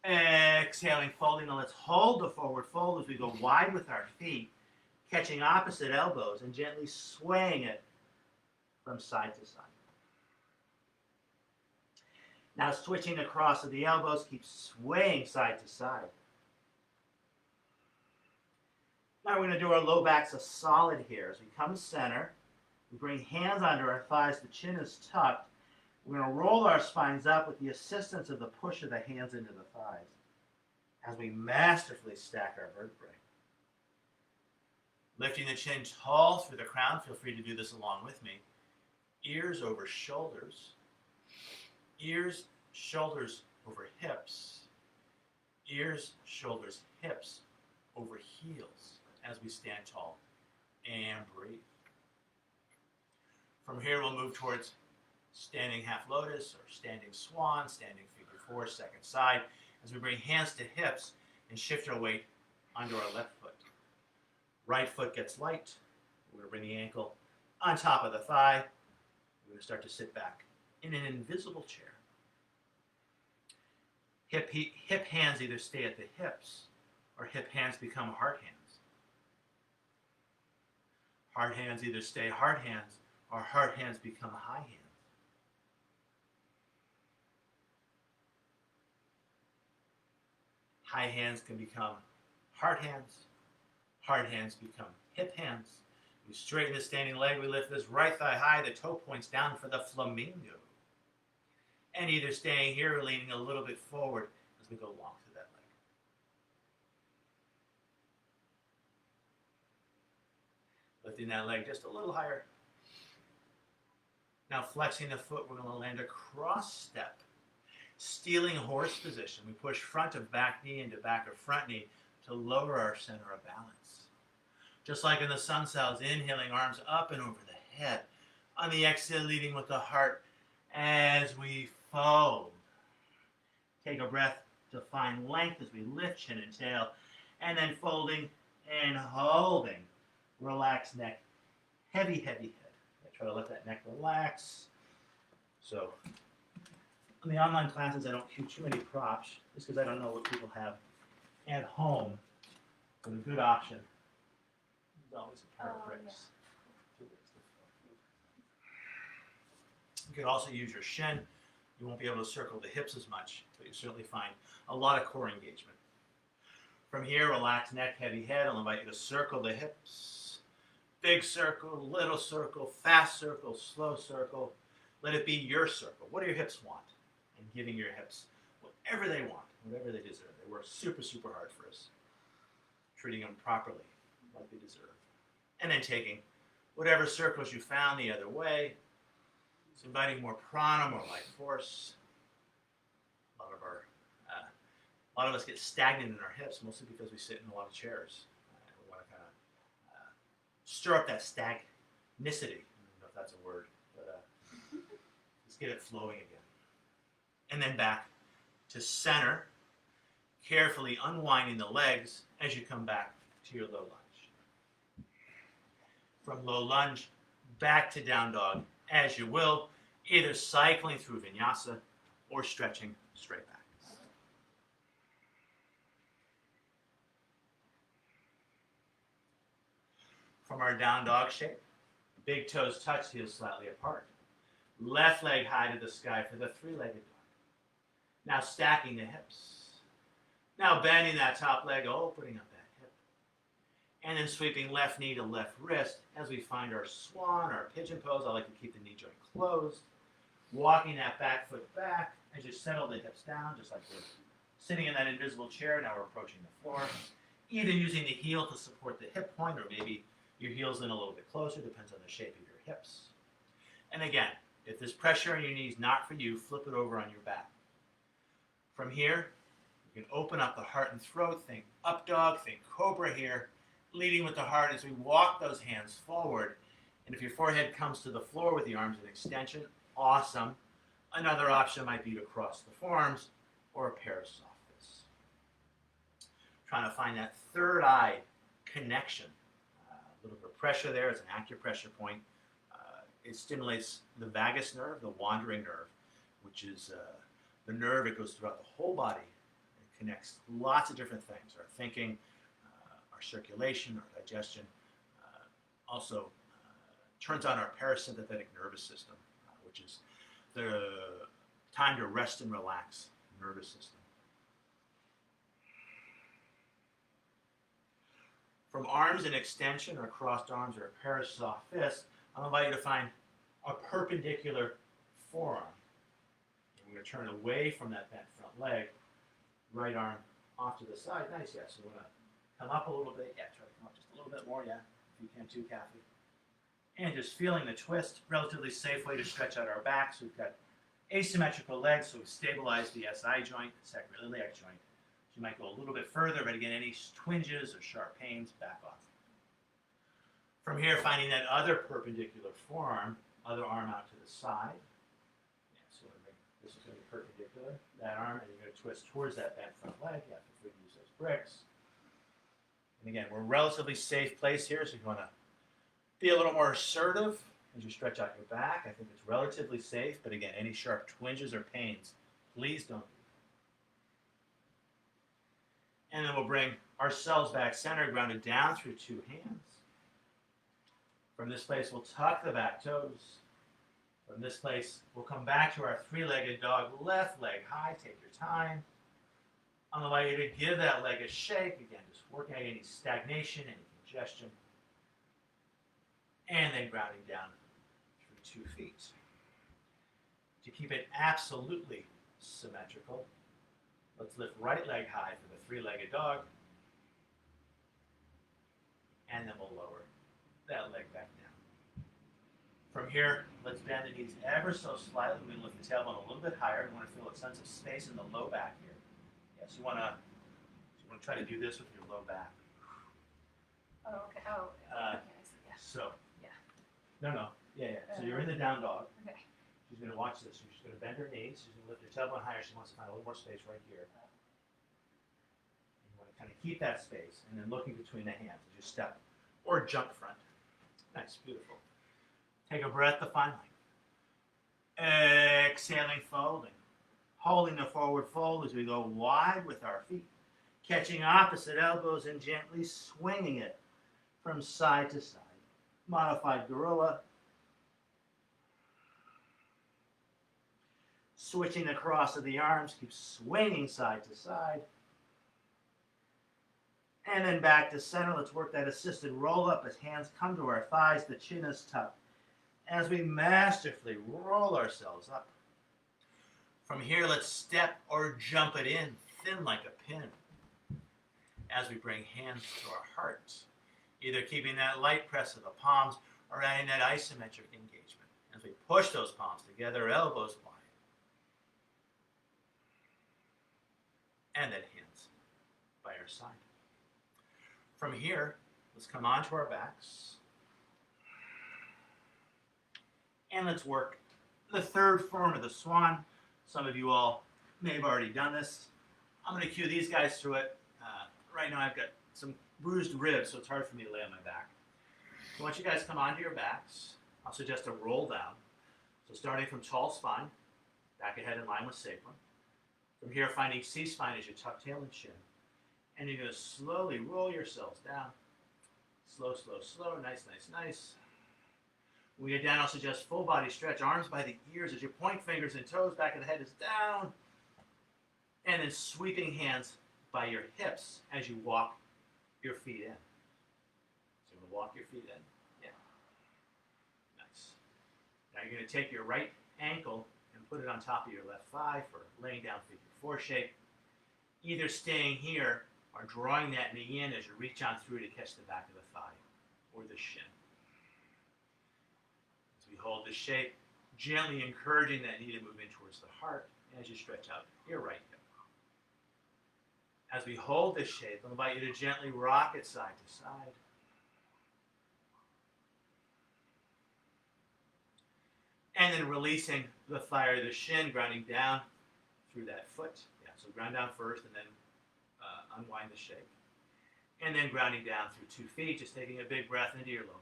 Exhaling, folding, and let's hold the forward fold as we go wide with our feet, catching opposite elbows and gently swaying it from side to side. Now switching across of the elbows, keep swaying side to side. Now we're going to do our low backs a solid here. As we come center, we bring hands under our thighs, the chin is tucked. We're going to roll our spines up with the assistance of the push of the hands into the thighs as we masterfully stack our vertebrae. Lifting the chin tall through the crown. Feel free to do this along with me. Ears over shoulders. Ears, shoulders over hips. Ears, shoulders, hips over heels as we stand tall and breathe. From here, we'll move towards standing half lotus or standing swan, standing figure four, second side, as we bring hands to hips and shift our weight onto our left foot. Right foot gets light. We're going to bring the ankle on top of the thigh. We're going to start to sit back in an invisible chair. Hip hands either stay at the hips or hip hands become heart hands. Heart hands either stay heart hands or heart hands become high hands. High hands can become heart hands become hip hands. We straighten the standing leg, we lift this right thigh high, the toe points down for the flamingo. And either staying here or leaning a little bit forward as we go long through that leg. Lifting that leg just a little higher. Now flexing the foot, we're going to land a cross step. Stealing horse position. We push front of back knee into back of front knee to lower our center of balance. Just like in the sun cells, inhaling arms up and over the head. On the exhale, leading with the heart as we fold. Take a breath to find length as we lift chin and tail. And then folding and holding. Relax neck. Heavy, heavy head. Try to let that neck relax. So, in the online classes, I don't cue too many props, just because I don't know what people have at home. But a good option is always a pair of bricks. You could also use your shin. You won't be able to circle the hips as much, but you certainly find a lot of core engagement. From here, relax neck, heavy head. I'll invite you to circle the hips. Big circle, little circle, fast circle, slow circle. Let it be your circle. What do your hips want? And giving your hips whatever they want, whatever they deserve. They work super, super hard for us. Treating them properly. like they deserve. And then taking whatever circles you found the other way. It's inviting more prana, more life force. A lot of us get stagnant in our hips, mostly because we sit in a lot of chairs. We want to kind of stir up that stagnicity. I don't know if that's a word, but let's get it flowing again. And then back to center, carefully unwinding the legs as you come back to your low lunge. From low lunge, back to down dog as you will, either cycling through vinyasa or stretching straight back. From our down dog shape, big toes touch, heels slightly apart. Left leg high to the sky for the three-legged dog. Now stacking the hips. Now bending that top leg, opening up that hip. And then sweeping left knee to left wrist as we find our swan, our pigeon pose. I like to keep the knee joint closed. Walking that back foot back as you settle the hips down, just like we're sitting in that invisible chair. Now we're approaching the floor. Either using the heel to support the hip point, or maybe your heels in a little bit closer, depends on the shape of your hips. And again, if this pressure on your knee is not for you, flip it over on your back. From here, you can open up the heart and throat, think up dog, think cobra here, leading with the heart as we walk those hands forward. And if your forehead comes to the floor with the arms in extension, awesome. Another option might be to cross the forearms or a pair of soft fists. Trying to find that third eye connection. A little bit of pressure there. It's an acupressure point. It stimulates the vagus nerve, the wandering nerve, which is the nerve that goes throughout the whole body. It connects lots of different things, our thinking, our circulation, our digestion. Also turns on our parasympathetic nervous system, which is the time to rest and relax nervous system. From arms in extension or crossed arms or a pair of soft fists, I'll invite you to find a perpendicular forearm. And we're going to turn away from that bent front leg, right arm off to the side. Nice, yeah. So we're going to come up a little bit. Yeah, try to come up just a little bit more, yeah, if you can too, Kathy. And just feeling the twist, relatively safe way to stretch out our back. So we've got asymmetrical legs, so we stabilize the SI joint, sacroiliac joint. You might go a little bit further, but again, any twinges or sharp pains, back off. From here, finding that other perpendicular forearm, other arm out to the side. Yeah, so this is going to be perpendicular, that arm, and you're going to twist towards that bent front leg. Yeah, feel free to use those bricks. And again, we're a relatively safe place here, so if you want to be a little more assertive as you stretch out your back, I think it's relatively safe, but again, any sharp twinges or pains, please don't. And then we'll bring ourselves back center, grounded down through two hands. From this place, we'll tuck the back toes. From this place, we'll come back to our three-legged dog, left leg high, take your time. I'm going to allow you to give that leg a shake. Again, just working out any stagnation, any congestion. And then grounding down through 2 feet. To keep it absolutely symmetrical, let's lift right leg high for the three-legged dog. And then we'll lower that leg back down. From here, let's bend the knees ever so slightly. We lift the tailbone a little bit higher. We want to feel a sense of space in the low back here. Yes, you want to try to do this with your low back. Oh, okay. Oh, okay. I see. Yeah. So, Yeah. No. Yeah. So you're in the down dog. Okay. She's going to watch this. She's going to bend her knees. She's going to lift her tailbone higher. She wants to find a little more space right here. You want to kind of keep that space, and then looking between the hands as you step or jump front. Nice, beautiful. Take a breath to find line. Exhaling, folding. Holding the forward fold as we go wide with our feet. Catching opposite elbows and gently swinging it from side to side. Modified gorilla. Switching the cross of the arms, keep swinging side to side. And then back to center. Let's work that assisted roll up as hands come to our thighs. The chin is tucked. As we masterfully roll ourselves up. From here, let's step or jump it in, thin like a pin. As we bring hands to our hearts, either keeping that light press of the palms or adding that isometric engagement. As we push those palms together, elbows wide. And then hands by our side. From here, let's come onto our backs. And let's work the third form of the swan. Some of you all may have already done this. I'm going to cue these guys through it. Right now I've got some bruised ribs, so it's hard for me to lay on my back. So once you guys come onto your backs, I'll suggest a roll down. So starting from tall spine, back ahead in line with sacrum. From here, finding C-spine as you tuck tail and chin. And you're going to slowly roll yourselves down. Slow, slow, slow. Nice, nice, nice. When we get down, I'll suggest full body stretch. Arms by the ears as you point fingers and toes. Back of the head is down. And then sweeping hands by your hips as you walk your feet in. So you're going to walk your feet in. Yeah. Nice. Now you're going to take your right ankle and put it on top of your left thigh for laying down figure four shape. Either staying here or drawing that knee in as you reach on through to catch the back of the thigh or the shin. As we hold this shape, gently encouraging that knee to move in towards the heart as you stretch out your right hip. As we hold this shape, I'll invite you to gently rock it side to side. And then releasing the thigh or the shin, grounding down through that foot. Yeah, so ground down first and then unwind the shake. And then grounding down through 2 feet, just taking a big breath into your low back.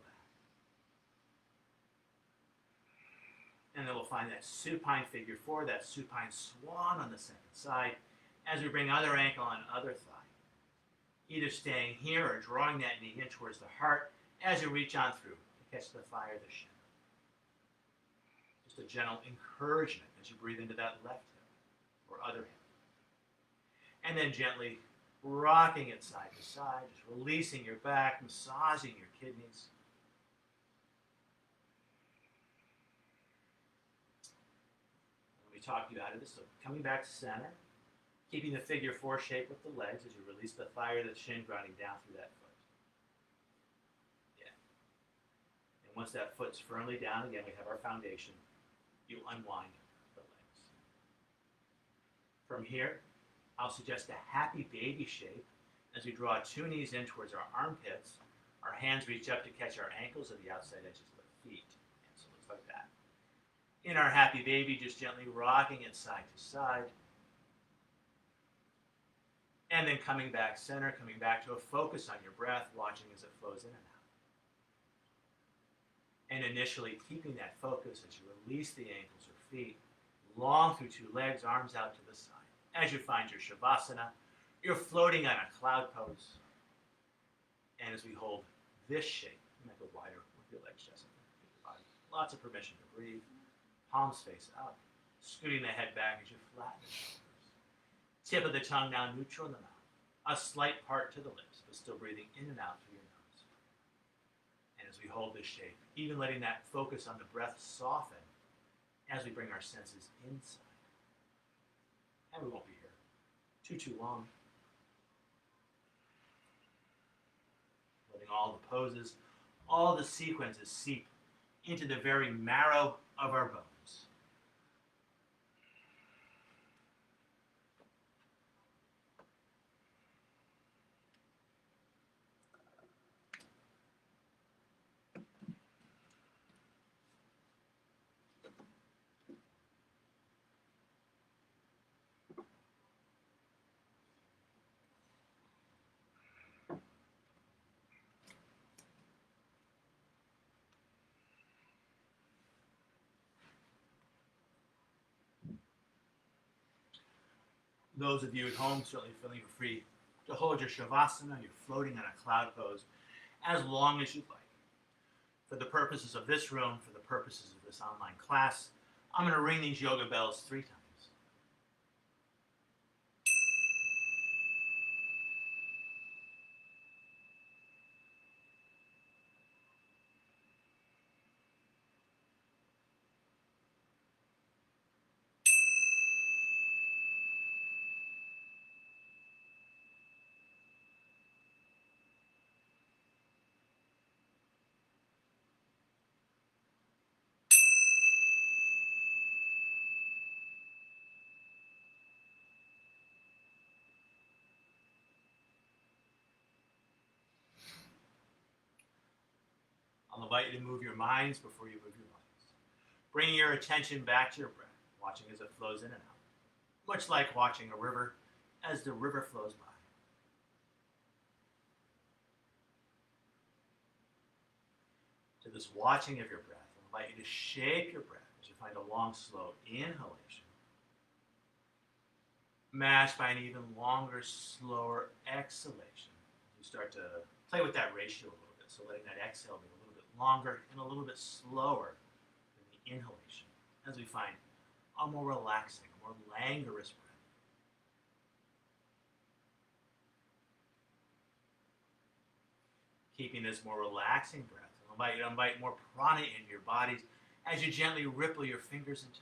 And then we'll find that supine figure four, that supine swan on the second side, as we bring other ankle on other thigh. Either staying here or drawing that knee in towards the heart as you reach on through to catch the thigh or the shin. Just a gentle encouragement as you breathe into that left hip or other hip. And then gently rocking it side to side, just releasing your back, massaging your kidneys. Let me talk you out of this. So coming back to center, keeping the figure four shape with the legs as you release the thigh or the shin, grounding down through that foot. Yeah. And once that foot's firmly down, again, we have our foundation. You unwind the legs. From here, I'll suggest a happy baby shape as we draw 2 knees in towards our armpits. Our hands reach up to catch our ankles at the outside edges of the feet. And so it looks like that. In our happy baby, just gently rocking it side to side. And then coming back center, coming back to a focus on your breath, watching as it flows in and out. And initially keeping that focus as you release the ankles or feet, long through 2 legs, arms out to the side. As you find your Shavasana, you're floating on a cloud pose. And as we hold this shape, you might go wider with your legs, Jessica. Your body. Lots of permission to breathe. Palms face up. Scooting the head back as you flatten the shoulders. Tip of the tongue now neutral in the mouth. A slight part to the lips, but still breathing in and out through your nose. And as we hold this shape, even letting that focus on the breath soften as we bring our senses inside. And we won't be here too long. Letting all the poses, all the sequences seep into the very marrow of our bones. Those of you at home certainly feeling free to hold your Shavasana, you're floating on a cloud pose, as long as you'd like. For the purposes of this room, for the purposes of this online class, I'm going to ring these yoga bells 3 times. I'll invite you to move your minds before you move your bodies. Bringing your attention back to your breath, watching as it flows in and out. Much like watching a river as the river flows by. To this watching of your breath, I invite you to shape your breath as you find a long, slow inhalation, matched by an even longer, slower exhalation. You start to play with that ratio a little bit, so letting that exhale be a little bit longer and a little bit slower than the inhalation, as we find a more relaxing, more languorous breath. Keeping this more relaxing breath, I'll invite you to invite more prana into your bodies as you gently ripple your fingers and toes.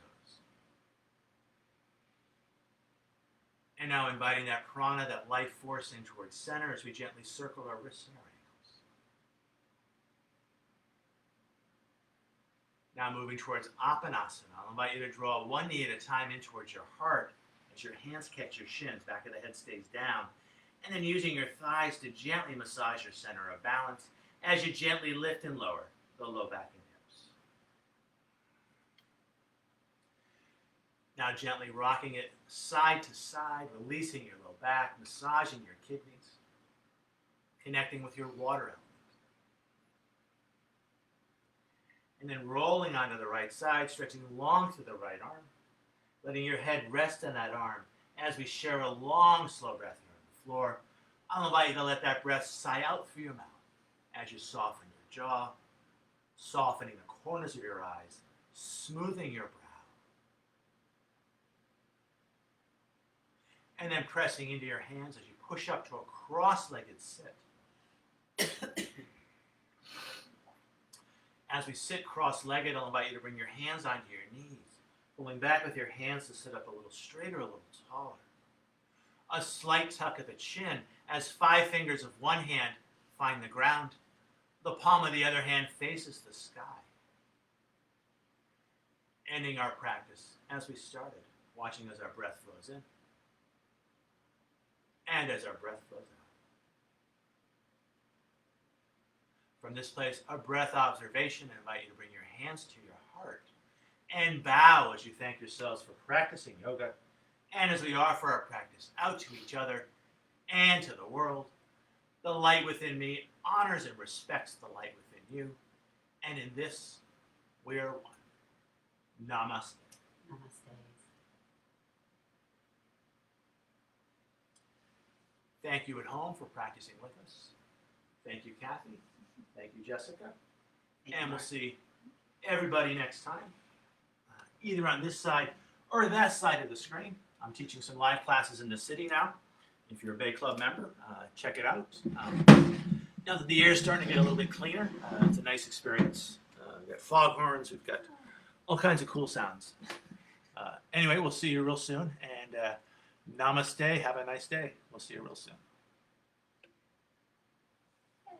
And now inviting that prana, that life force in towards center as we gently circle our wrists and our ankles. Now moving towards Apanasana, I'll invite you to draw one knee at a time in towards your heart as your hands catch your shins, back of the head stays down, and then using your thighs to gently massage your center of balance as you gently lift and lower the low back and hips. Now gently rocking it side to side, releasing your low back, massaging your kidneys, connecting with your water element. And then rolling onto the right side, stretching long through the right arm, letting your head rest on that arm as we share a long, slow breath here on the floor. I'll invite you to let that breath sigh out through your mouth as you soften your jaw, softening the corners of your eyes, smoothing your brow. And then pressing into your hands as you push up to a cross-legged sit. As we sit cross-legged, I'll invite you to bring your hands onto your knees, pulling back with your hands to sit up a little straighter, a little taller. A slight tuck at the chin as 5 fingers of one hand find the ground. The palm of the other hand faces the sky. Ending our practice as we started, watching as our breath flows in and as our breath flows out. From this place, a breath observation, I invite you to bring your hands to your heart and bow as you thank yourselves for practicing yoga and as we offer our practice out to each other and to the world. The light within me honors and respects the light within you, and in this, we are one. Namaste. Namaste. Thank you at home for practicing with us. Thank you, Kathy. Thank you, Jessica. And we'll see everybody next time, either on this side or that side of the screen. I'm teaching some live classes in the city now. If you're a Bay Club member, check it out. Now that the air is starting to get a little bit cleaner, it's a nice experience. We've got foghorns, we've got all kinds of cool sounds. Anyway, we'll see you real soon, and namaste, have a nice day. We'll see you real soon.